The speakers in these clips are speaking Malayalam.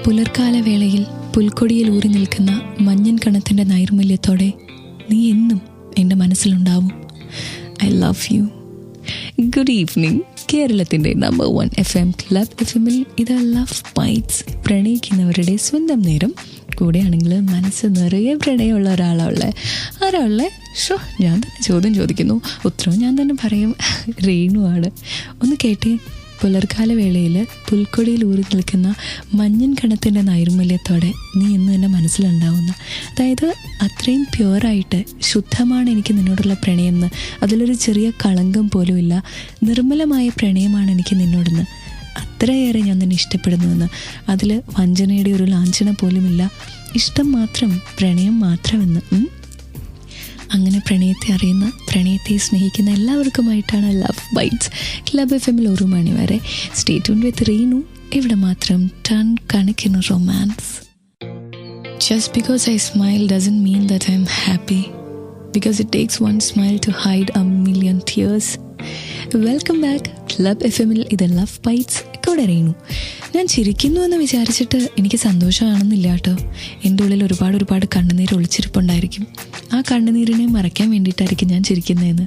പുലർക്കാലവേളയിൽ പുൽക്കൊടിയിൽ ഊറി നിൽക്കുന്ന മഞ്ഞൻ കണത്തിൻ്റെ നൈർമല്യത്തോടെ നീ എന്നും എൻ്റെ മനസ്സിലുണ്ടാവും. I love you. Good evening. കേരളത്തിൻ്റെ നമ്പർ 1 FM ക്ലബ് FM-ൽ ഇത് ലവ് ബൈറ്റ്സ്, പ്രണയിക്കുന്നവരുടെ സ്വന്തം നേരം. കൂടെയാണെങ്കിൽ മനസ്സ് നിറയെ പ്രണയമുള്ള ഒരാളുള്ള ഞാൻ തന്നെ ചോദ്യം ചോദിക്കുന്നു, ഉത്തരവും ഞാൻ തന്നെ പറയും. രേണുവാണ്. ഒന്ന് കേട്ടേ. പുലർക്കാല വേളയിൽ പുൽക്കൊടിയിൽ ഊറി നിൽക്കുന്ന മഞ്ഞൻ കണത്തിൻ്റെ നൈർമല്യത്തോടെ നീ എന്ന് എൻ്റെ മനസ്സിലുണ്ടാവുന്ന, അതായത് അത്രയും പ്യുവറായിട്ട് ശുദ്ധമാണ് എനിക്ക് നിന്നോടുള്ള പ്രണയമെന്ന്, അതിലൊരു ചെറിയ കളങ്കം പോലും ഇല്ല, നിർമ്മലമായ പ്രണയമാണ് എനിക്ക് നിന്നോടെന്ന്, അത്രയേറെ ഞാൻ നിന്നെ ഇഷ്ടപ്പെടുന്നുവെന്ന്, അതിൽ വഞ്ചനയുടെ ഒരു ലാഞ്ചന പോലുമില്ല, ഇഷ്ടം മാത്രം, പ്രണയം മാത്രമെന്ന്. അങ്ങനെ പ്രണയത്തെ അറിയുന്ന, പ്രണയത്തെ സ്നേഹിക്കുന്ന എല്ലാവർക്കുമായിട്ടാണ് ലവ് ബൈറ്റ്സ് ക്ലബ് FM-ൽ 1 മണി വരെ. സ്റ്റേ ട്യൂൺഡ് വിത്ത് റീനു. ഇവിടെ മാത്രം ടൺ കണക്കിന് romance. Just because I smile doesn't mean that I'm happy, because it takes one smile to hide a million tears. Welcome back. Club FM-ൽ ഇത് ലവ് ബൈറ്റ്സ്. കൂടെ റീനു. ഞാൻ ചിരിക്കുന്നു എന്ന് വിചാരിച്ചിട്ട് എനിക്ക് സന്തോഷമാണെന്നില്ല കേട്ടോ. എൻ്റെ ഉള്ളിൽ ഒരുപാട് കണ്ണുനീർ ഒളിച്ചിരിപ്പുണ്ടായിരിക്കും. ആ കണ്ണുനീരിനെ മറയ്ക്കാൻ വേണ്ടിയിട്ടായിരിക്കും ഞാൻ ചിരിക്കുന്നതെന്ന്.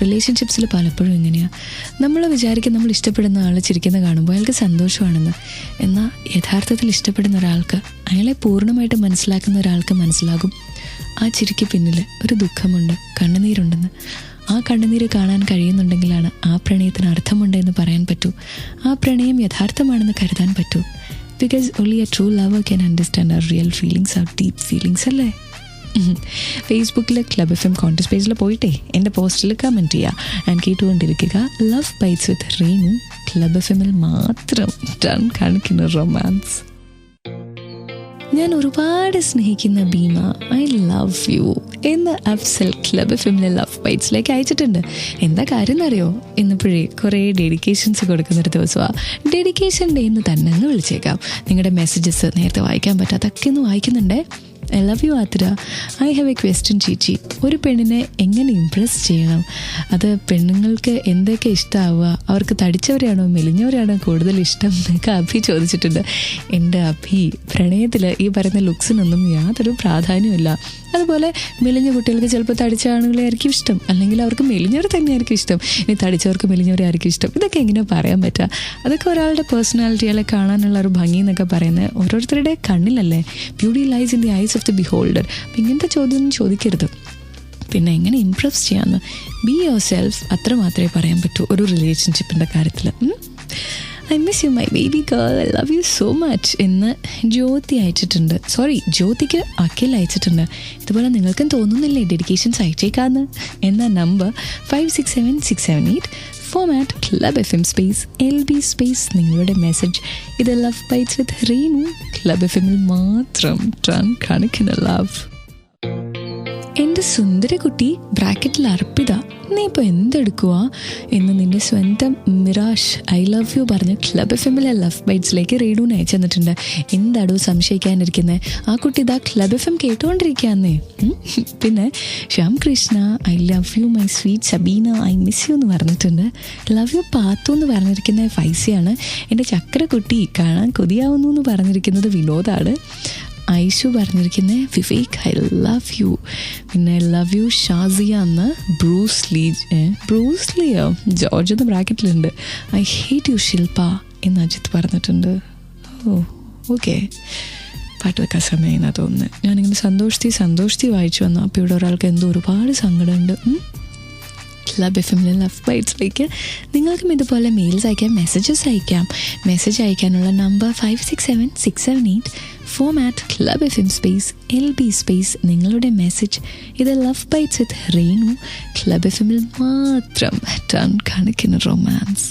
റിലേഷൻഷിപ്സിൽ പലപ്പോഴും ഇങ്ങനെയാണ്. നമ്മൾ വിചാരിക്കും നമ്മൾ ഇഷ്ടപ്പെടുന്ന ആൾ ചിരിക്കുന്ന കാണുമ്പോൾ അയാൾക്ക് സന്തോഷമാണെന്ന്. എന്നാൽ യഥാർത്ഥത്തിൽ ഇഷ്ടപ്പെടുന്ന ഒരാൾക്ക്, അയാളെ പൂർണ്ണമായിട്ട് മനസ്സിലാക്കുന്ന ഒരാൾക്ക് മനസ്സിലാകും ആ ചിരിക്ക് പിന്നിൽ ഒരു ദുഃഖമുണ്ട്, കണ്ണുനീരുണ്ടെന്ന്. ആ കണ്ണുനീര് കാണാൻ കഴിയുന്നുണ്ടെങ്കിലാണ് ആ പ്രണയത്തിന് അർത്ഥമുണ്ടെന്ന് പറയാൻ പറ്റൂ, ആ പ്രണയം യഥാർത്ഥമാണെന്ന് കരുതാൻ പറ്റൂ. Because only a true lover can understand our real feelings, our deep feelings അല്ലേ. ഫേസ്ബുക്കിൽ ക്ലബ് FM കോൺടസ്റ്റ് പേജിൽ പോയിട്ടേ എൻ്റെ പോസ്റ്റിൽ കമൻറ്റ് ചെയ്യുക. ആൻഡ് കേട്ടുകൊണ്ടിരിക്കുക love bytes with Reenu. Club FM-ൽ മാത്രം ടൺ കണക്കിന് റൊമാൻസ്. ഞാൻ ഒരുപാട് സ്നേഹിക്കുന്ന ഭീമ, ഐ ലവ് യു എന്ന് അഫ്സൽ ക്ലബ് FM-ലെ ലവ് ബൈറ്റ്സിലേക്ക് അയച്ചിട്ടുണ്ട്. എന്താ കാര്യം എന്നറിയോ? ഇന്നിപ്പോഴേ കുറേ ഡെഡിക്കേഷൻസ് കൊടുക്കുന്നൊരു ദിവസമാണ്. ഡെഡിക്കേഷൻ ഡേ എന്ന് തന്നെ ഒന്ന് വിളിച്ചേക്കാം. നിങ്ങളുടെ മെസ്സേജസ് നേരത്തെ വായിക്കാൻ പറ്റാത്തൊക്കെ ഒന്ന് വായിക്കുന്നുണ്ടേ. I love you Athira. I have a question ചേച്ചി. ഒരു പെണ്ണിനെ എങ്ങനെ ഇംപ്രസ് ചെയ്യണം? അത് പെണ്ണുങ്ങൾക്ക് എന്തൊക്കെ ഇഷ്ടമാവുക? അവർക്ക് തടിച്ചവരെയാണോ മെലിഞ്ഞവരെയാണോ കൂടുതൽ ഇഷ്ടം എന്നൊക്കെ അഭി ചോദിച്ചിട്ടുണ്ട്. എൻ്റെ അഭി, പ്രണയത്തിൽ ഈ പറയുന്ന ലുക്സിനൊന്നും യാതൊരു പ്രാധാന്യമില്ല. അതുപോലെ മെലിഞ്ഞ കുട്ടികൾക്ക് ചിലപ്പോൾ തടിച്ച ആണുങ്ങളെ ആയിരിക്കും ഇഷ്ടം, അല്ലെങ്കിൽ അവർക്ക് മെലിഞ്ഞവർ തന്നെയായിരിക്കും ഇഷ്ടം, ഇനി തടിച്ചവർക്ക് മെലിഞ്ഞവരെ ആയിരിക്കും ഇഷ്ടം. ഇതൊക്കെ എങ്ങനെ പറയാൻ പറ്റുക? അതൊക്കെ ഒരാളുടെ പേഴ്സണാലിറ്റി, അല്ലെ കാണാനുള്ള ഒരു ഭംഗി എന്നൊക്കെ പറയുന്നത് ഓരോരുത്തരുടെ കണ്ണിലല്ലേ. Beauty lies in the eyes of the beholder. അപ്പം ഇങ്ങനത്തെ ചോദ്യമൊന്നും ചോദിക്കരുത്. പിന്നെ എങ്ങനെ ഇംപ്രസ് ചെയ്യാമെന്ന്, ബി യുവർ സെൽഫ്, അത്ര മാത്രമേ പറയാൻ പറ്റൂ ഒരു റിലേഷൻഷിപ്പിൻ്റെ കാര്യത്തിൽ. I miss you my baby girl, I love you so much എന്ന് ജ്യോതി അയച്ചിട്ടുണ്ട്. ജ്യോതിക്ക് അഖിൽ അയച്ചിട്ടുണ്ട്. ഇതുപോലെ നിങ്ങൾക്കും തോന്നുന്നില്ലേ ഡെഡിക്കേഷൻസ് അയച്ചേക്കാന്ന്? എന്ന number 567678, format club FM space LB space നിങ്ങളുടെ മെസ്സേജ്. ഇത് love bytes with Reenu. Club FM-ൽ മാത്രം ടൺ കണക്കിന് ലവ്. എൻ്റെ സുന്ദര കുട്ടി ബ്രാക്കറ്റിൽ അർപ്പിത, നീ ഇപ്പോൾ എന്തെടുക്കുക എന്ന് നിൻ്റെ സ്വന്തം മിറാഷ് ഐ ലവ് യു പറഞ്ഞ് ക്ലബ് FM-ലെ ലവ് ബൈറ്റ്സിലേക്ക് റീഡൂന് അയച്ചു തന്നിട്ടുണ്ട്. എന്താടോ സംശയിക്കാനിരിക്കുന്നത്? ആ കുട്ടി ഇതാ ക്ലബ് FM കേട്ടുകൊണ്ടിരിക്കുകയെന്നേ. പിന്നെ Shyam Krishna, I love you my sweet Sabeena, I miss you എന്ന് പറഞ്ഞിട്ടുണ്ട്. ലവ് യു പാത്തു എന്ന് പറഞ്ഞിരിക്കുന്നത് ഫൈസിയാണ്. എൻ്റെ ചക്രക്കുട്ടി കാണാൻ കൊതിയാവുന്നു എന്ന് പറഞ്ഞിരിക്കുന്നത് വിനോദാണ്. ഐഷു പറഞ്ഞിരിക്കുന്നത് വിവേക്, ഐ ലവ് യു. പിന്നെ ലവ് യു ഷാസിയ എന്ന് ബ്രൂസ്ലിയോ ജോർജ് എന്ന് ബ്രാക്കറ്റിലുണ്ട്. ഐ ഹേറ്റ് യു ശില്പ എന്ന് അജിത്ത് പറഞ്ഞിട്ടുണ്ട്. ഓക്കെ, പാട്ട് വെക്കാൻ സമയമെന്നാണ് തോന്നുന്നത്. ഞാനിങ്ങനെ സന്തോഷത്തി വായിച്ചു വന്നു. അപ്പോൾ ഇവിടെ ഒരാൾക്ക് എന്തോ ഒരുപാട് സങ്കടമുണ്ട്. ക്ലബ് FM-ലെ ലവ് ബൈറ്റ്സിലേക്ക് നിങ്ങൾക്കും ഇതുപോലെ മെയിൽസ് അയക്കാം, മെസ്സേജസ് അയക്കാം. മെസ്സേജ് അയക്കാനുള്ള number 567678, format club FM space LB space നിങ്ങളുടെ മെസ്സേജ്. ഇത് love bytes with Reenu. Club FM-ൽ മാത്രം ടൺ കണക്കിന് റൊമാൻസ്.